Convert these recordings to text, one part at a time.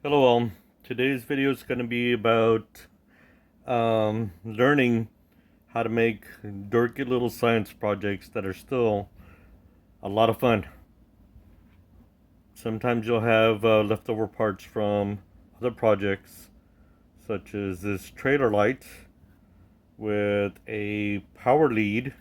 Hello all. Today's video is going to be about learning how to make dorky little science projects that are still a lot of fun. Sometimes you'll have leftover parts from other projects, such as this trailer light with a power lead,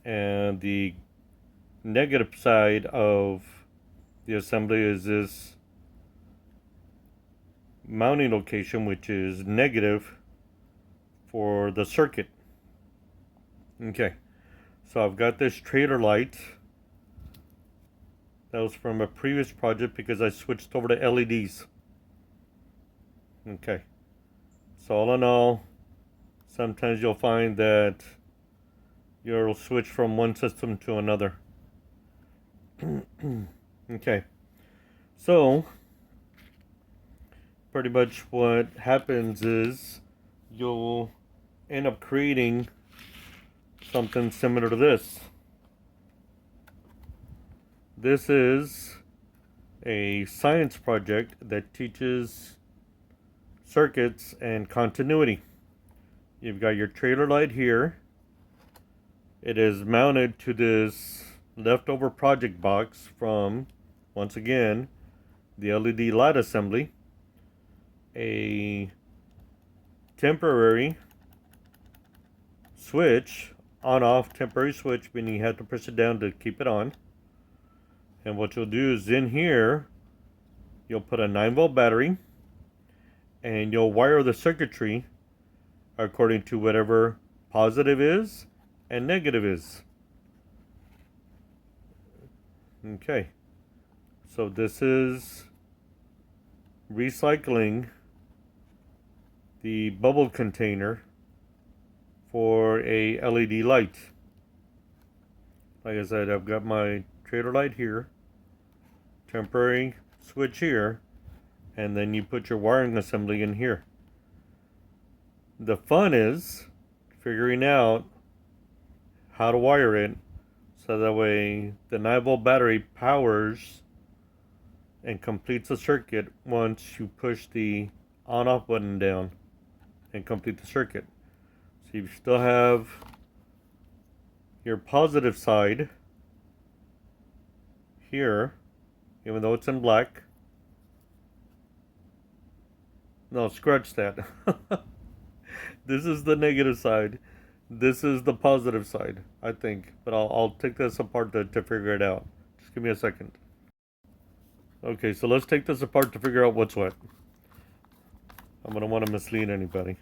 and the negative side of the assembly is this mounting location, which is negative for the circuit. Okay, so I've got this trailer light that was from a previous project because I switched over to LEDs. Okay, so all in all, sometimes you'll find that you'll switch from one system to another. Okay, so pretty much what happens is you'll end up creating something similar to this. This is a science project that teaches circuits and continuity. You've got your trailer light here. It is mounted to this leftover project box from, once again, the LED light assembly. A temporary switch, on-off temporary switch, meaning you have to push it down to keep it on. And what you'll do is in here, you'll put a 9-volt battery, and you'll wire the circuitry according to whatever positive is and negative is. Okay, so this is recycling the bubble container for a LED light. Like I said, I've got my trailer light here, temporary switch here, and then you put your wiring assembly in here. The fun is figuring out how to wire it so that way the 9-volt battery powers and completes the circuit once you push the on-off button down and complete the circuit. So you still have your positive side here, even though it's in black. No, scratch that. This is the negative side. This is the positive side, I think. But I'll take this apart to figure it out. Just give me a second. Okay, so let's take this apart to figure out what's what. I'm going to want to mislead anybody.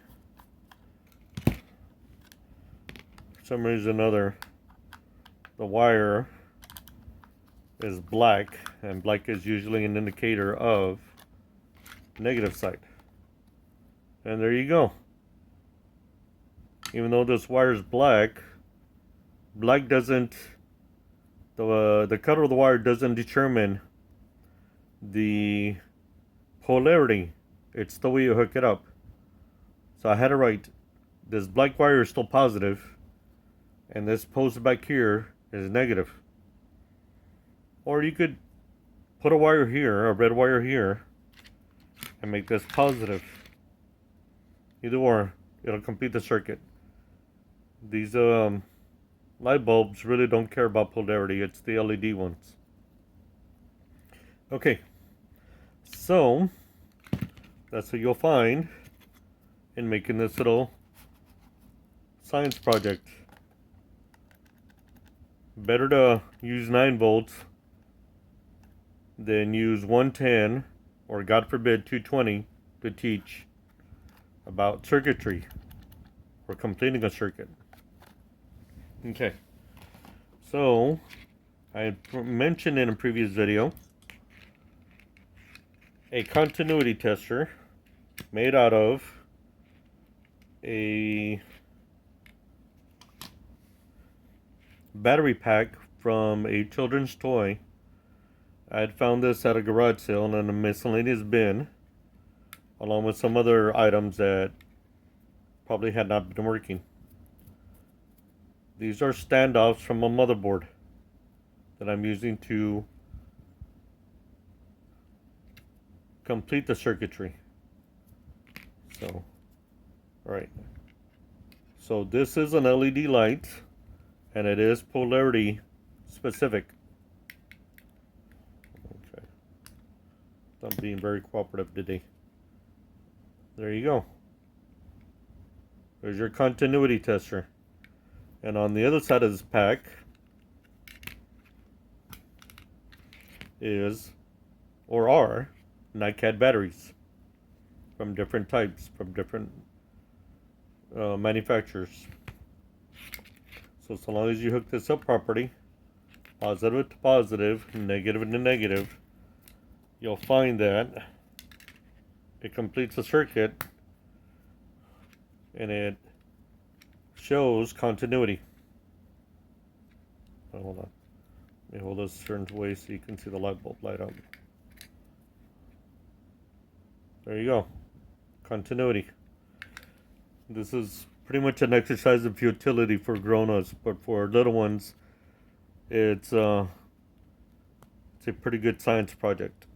For some reason or other, the wire is black, and black is usually an indicator of negative side. And there you go. Even though this wire is black, black doesn't, the color of the wire doesn't determine the polarity. It's the way you hook it up. So I had it right. This black wire is still positive, and this post back here is negative. Or you could put a wire here, a red wire here, and make this positive. Either or, it'll complete the circuit. These light bulbs really don't care about polarity. It's the LED ones. Okay, so that's what you'll find in making this little science project. Better to use 9 volts than use 110 or, God forbid, 220 to teach about circuitry or completing a circuit. Okay, so I mentioned in a previous video a continuity tester made out of a battery pack from a children's toy. I had found this at a garage sale in a miscellaneous bin, along with some other items that probably had not been working. These are standoffs from a motherboard that I'm using to complete the circuitry. So, all right. So this is an LED light, and it is polarity specific. Okay. I'm being very cooperative today. There you go. There's your continuity tester. And on the other side of this pack is, or are, NiCad batteries from different types, from different manufacturers. So long as you hook this up properly, positive to positive, negative to negative, you'll find that it completes the circuit and it shows continuity. Oh, hold on. Let me hold this certain way so you can see the light bulb light up. There you go. Continuity. This is pretty much an exercise of futility for grown-ups, but for little ones, it's a pretty good science project.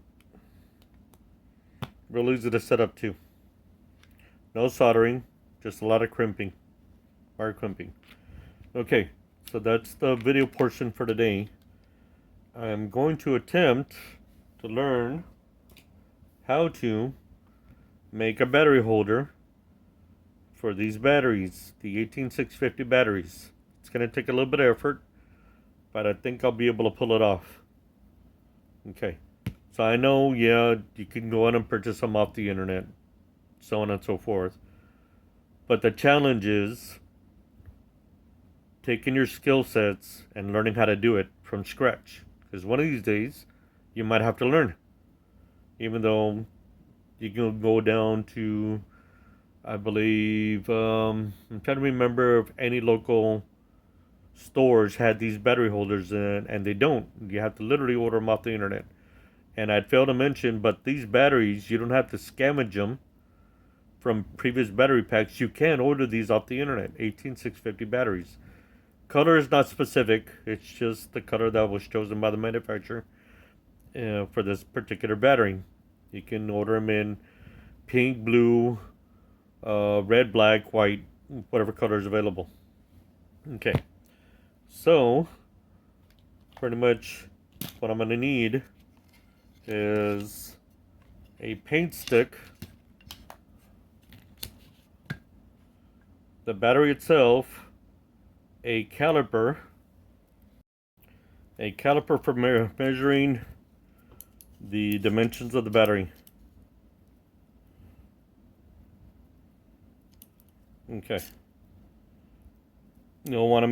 Real easy to set up too. No soldering, just a lot of crimping. Wire crimping. Okay, so that's the video portion for today. I'm going to attempt to learn how to make a battery holder for these batteries, the 18650 batteries. It's going to take a little bit of effort, but I think I'll be able to pull it off. Okay, so I know, yeah, you can go out and purchase them off the internet, so on and so forth. But the challenge is taking your skill sets and learning how to do it from scratch. Because one of these days, you might have to learn. Even though you can go down to, I believe, I'm trying to remember if any local stores had these battery holders in, and they don't. You have to literally order them off the internet. And I'd failed to mention, but these batteries, you don't have to scavenge them from previous battery packs. You can order these off the internet, 18650 batteries. Color is not specific. It's just the color that was chosen by the manufacturer for this particular battery. You can order them in pink, blue, red, black, white, whatever color is available. Okay. So, pretty much what I'm going to need is a paint stick, the battery itself, a caliper for measuring the dimensions of the battery. Okay. You'll want to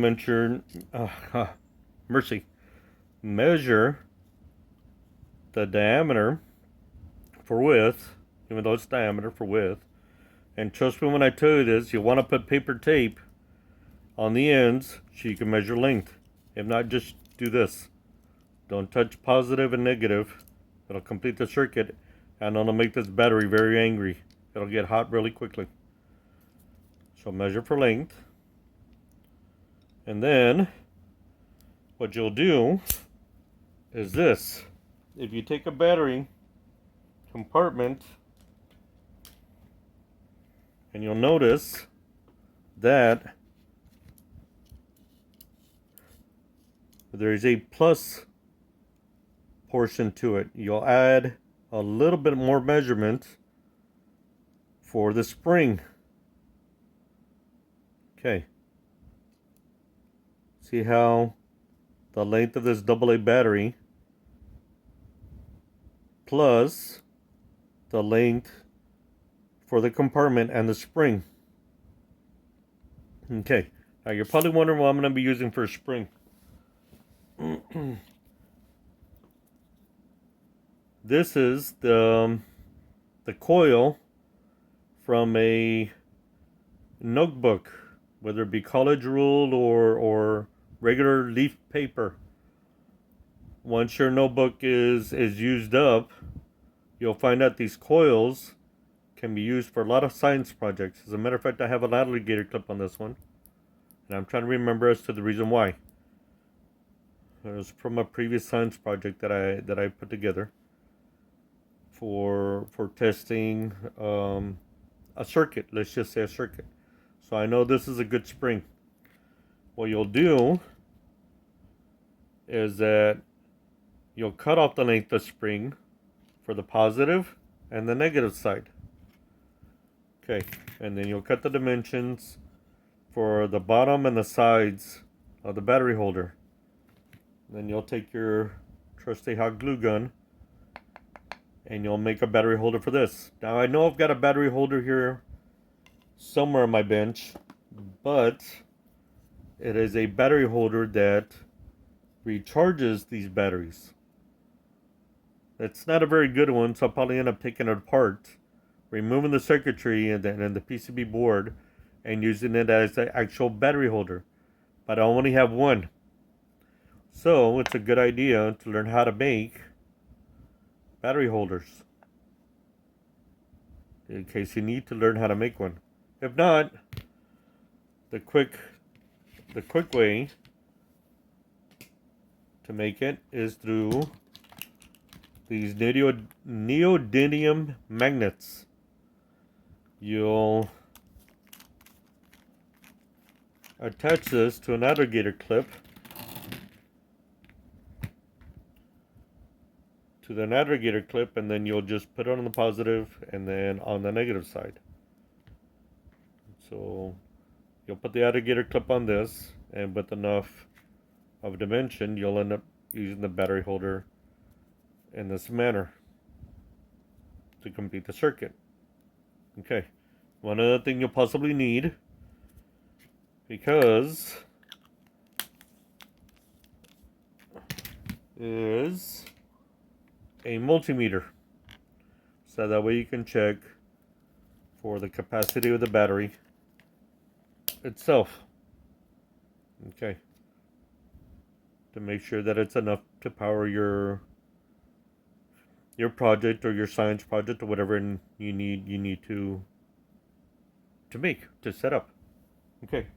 measure the diameter for width, even though it's diameter for width. And trust me when I tell you this, you'll want to put paper tape on the ends so you can measure length. If not, just do this. Don't touch positive and negative. It'll complete the circuit and it'll make this battery very angry. It'll get hot really quickly. So measure for length. And then what you'll do is this. If you take a battery compartment, and you'll notice that there is a plus portion to it. You'll add a little bit more measurement for the spring. Okay. See how the length of this AA battery plus the length for the compartment and the spring. Okay. Now you're probably wondering what I'm going to be using for a spring. This is the coil from a notebook, whether it be college ruled or regular leaf paper. Once your notebook is used up, you'll find out these coils can be used for a lot of science projects. As a matter of fact, I have an alligator clip on this one, and I'm trying to remember as to the reason why. It was from a previous science project that I put together for testing a circuit. Let's just say a circuit. So I know this is a good spring. What you'll do is that you'll cut off the length of spring for the positive and the negative side. Okay, and then you'll cut the dimensions for the bottom and the sides of the battery holder. Then you'll take your trusty hot glue gun and you'll make a battery holder for this. Now I know I've got a battery holder here somewhere on my bench, but it is a battery holder that recharges these batteries. It's not a very good one, so I'll probably end up taking it apart, removing the circuitry and then the PCB board, and using it as an actual battery holder. But I only have one. So it's a good idea to learn how to make battery holders in case you need to learn how to make one. If not, the quick way to make it is through these neodymium magnets. You'll attach this to an alligator clip and then you'll just put it on the positive and then on the negative side. So you'll put the alligator clip on this, and with enough of a dimension you'll end up using the battery holder in this manner to complete the circuit. Okay, one other thing you'll possibly need, because is a multimeter, so that way you can check for the capacity of the battery itself. Okay, to make sure that it's enough to power your project or your science project or whatever you need to set up. Okay,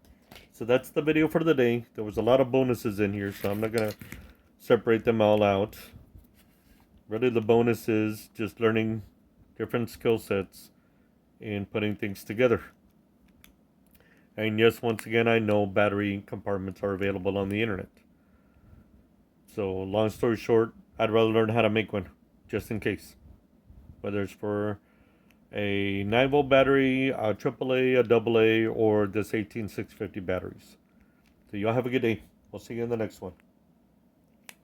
so that's the video for the day. There was a lot of bonuses in here, so I'm not gonna separate them all out. Really, the bonus is just learning different skill sets and putting things together. And yes, once again, I know battery compartments are available on the internet. So long story short, I'd rather learn how to make one, just in case. Whether it's for a 9-volt battery, a AAA, a AA, or this 18650 batteries. So y'all have a good day. We'll see you in the next one.